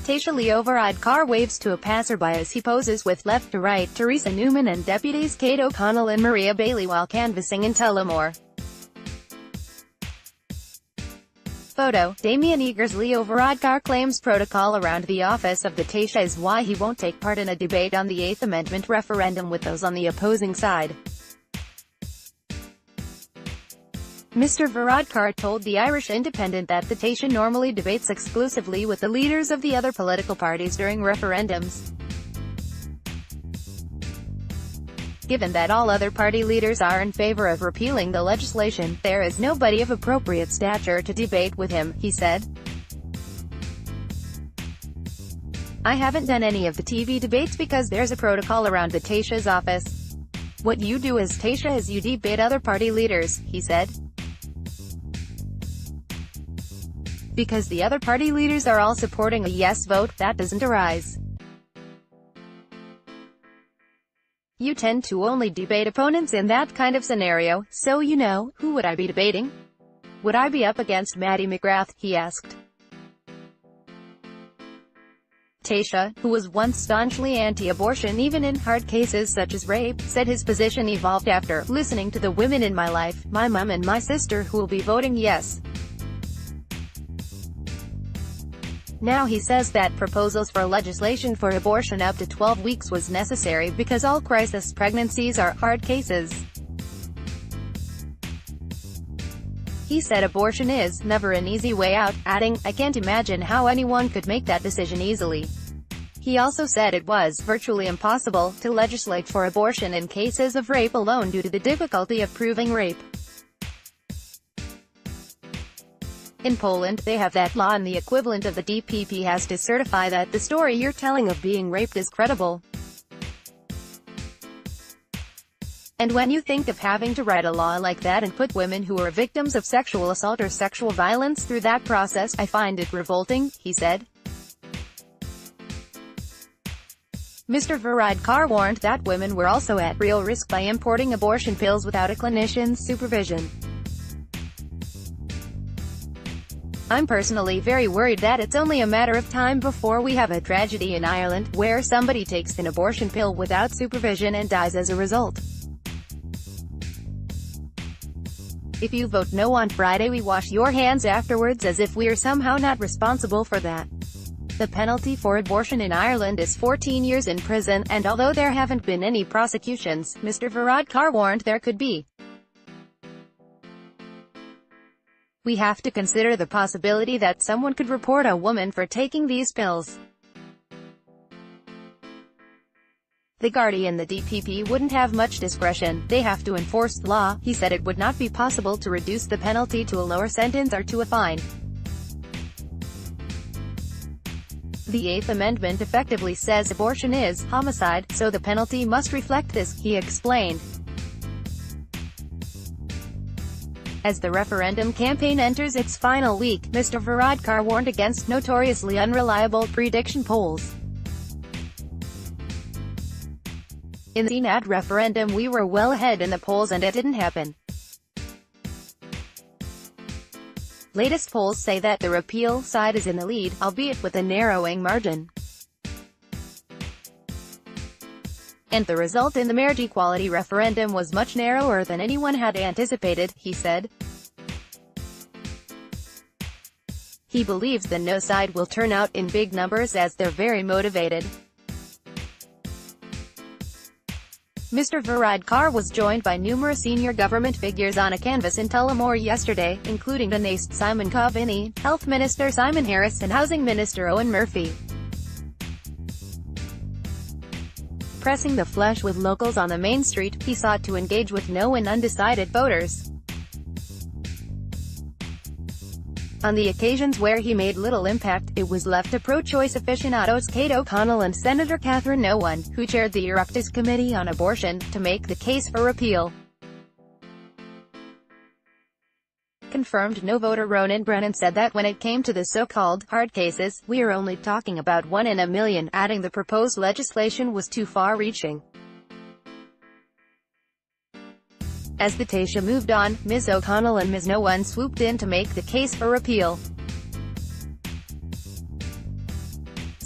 Taoiseach Leo Varadkar waves to a passerby as he poses with left-to-right Theresa Newman and deputies Kate O'Connell and Maria Bailey while canvassing in Tullamore. Photo: Damien Eagers Leo Varadkar claims protocol around the office of the Taoiseach is why he won't take part in a debate on the 8th Amendment referendum with those on the opposing side. Mr. Varadkar told the Irish Independent that the Taoiseach normally debates exclusively with the leaders of the other political parties during referendums. Given that all other party leaders are in favour of repealing the legislation, there is nobody of appropriate stature to debate with him, he said. I haven't done any of the TV debates because there's a protocol around the Taoiseach's office. What you do as Taoiseach is you debate other party leaders, he said. Because the other party leaders are all supporting a yes vote, that doesn't arise. You tend to only debate opponents in that kind of scenario, so you know, who would I be debating? Would I be up against Maddie McGrath, he asked. Taoiseach, who was once staunchly anti-abortion even in hard cases such as rape, said his position evolved after listening to the women in my life, my mum and my sister who will be voting yes. Now he says that proposals for legislation for abortion up to 12 weeks was necessary because all crisis pregnancies are hard cases. He said abortion is never an easy way out, adding, I can't imagine how anyone could make that decision easily. He also said it was virtually impossible to legislate for abortion in cases of rape alone due to the difficulty of proving rape. In Poland, they have that law and the equivalent of the DPP has to certify that the story you're telling of being raped is credible. And when you think of having to write a law like that and put women who are victims of sexual assault or sexual violence through that process, I find it revolting, he said. Mr. Varadkar warned that women were also at real risk by importing abortion pills without a clinician's supervision. I'm personally very worried that it's only a matter of time before we have a tragedy in Ireland, where somebody takes an abortion pill without supervision and dies as a result. If you vote no on Friday, we wash your hands afterwards as if we are somehow not responsible for that. The penalty for abortion in Ireland is 14 years in prison, and although there haven't been any prosecutions, Mr. Varadkar warned there could be. We have to consider the possibility that someone could report a woman for taking these pills. The Gardaí and the DPP wouldn't have much discretion, they have to enforce the law. He said it would not be possible to reduce the penalty to a lower sentence or to a fine. The 8th Amendment effectively says abortion is homicide, so the penalty must reflect this, he explained. As the referendum campaign enters its final week, Mr. Varadkar warned against notoriously unreliable prediction polls. In the Senate referendum we were well ahead in the polls and it didn't happen. Latest polls say that the repeal side is in the lead, albeit with a narrowing margin. And the result in the marriage equality referendum was much narrower than anyone had anticipated, he said. He believes the no side will turn out in big numbers as they're very motivated. Mr. Varadkar was joined by numerous senior government figures on a canvass in Tullamore yesterday, including the NACE Simon Coveney, Health Minister Simon Harris and Housing Minister Owen Murphy. Pressing the flesh with locals on the main street, he sought to engage with no and undecided voters. On the occasions where he made little impact, it was left to pro-choice aficionados Kate O'Connell and Senator Catherine Noone, who chaired the Oireachtas Committee on Abortion, to make the case for repeal. Confirmed no voter Ronan Brennan said that when it came to the so-called hard cases, we are only talking about 1 in a million, adding the proposed legislation was too far-reaching. As the Taoiseach moved on, Ms. O'Connell and Ms. Noone swooped in to make the case for repeal.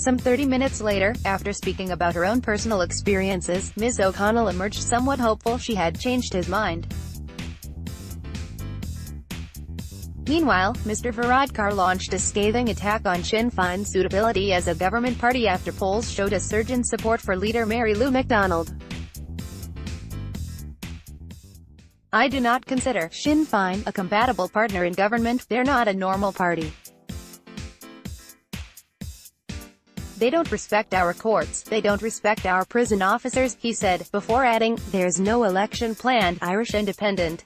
Some 30 minutes later, after speaking about her own personal experiences, Ms. O'Connell emerged somewhat hopeful she had changed his mind. Meanwhile, Mr. Varadkar launched a scathing attack on Sinn Féin's suitability as a government party after polls showed a surge in support for leader Mary Lou McDonald. "I do not consider Sinn Féin a compatible partner in government. They're not a normal party. They don't respect our courts, they don't respect our prison officers," he said, before adding, "There's no election planned, Irish Independent."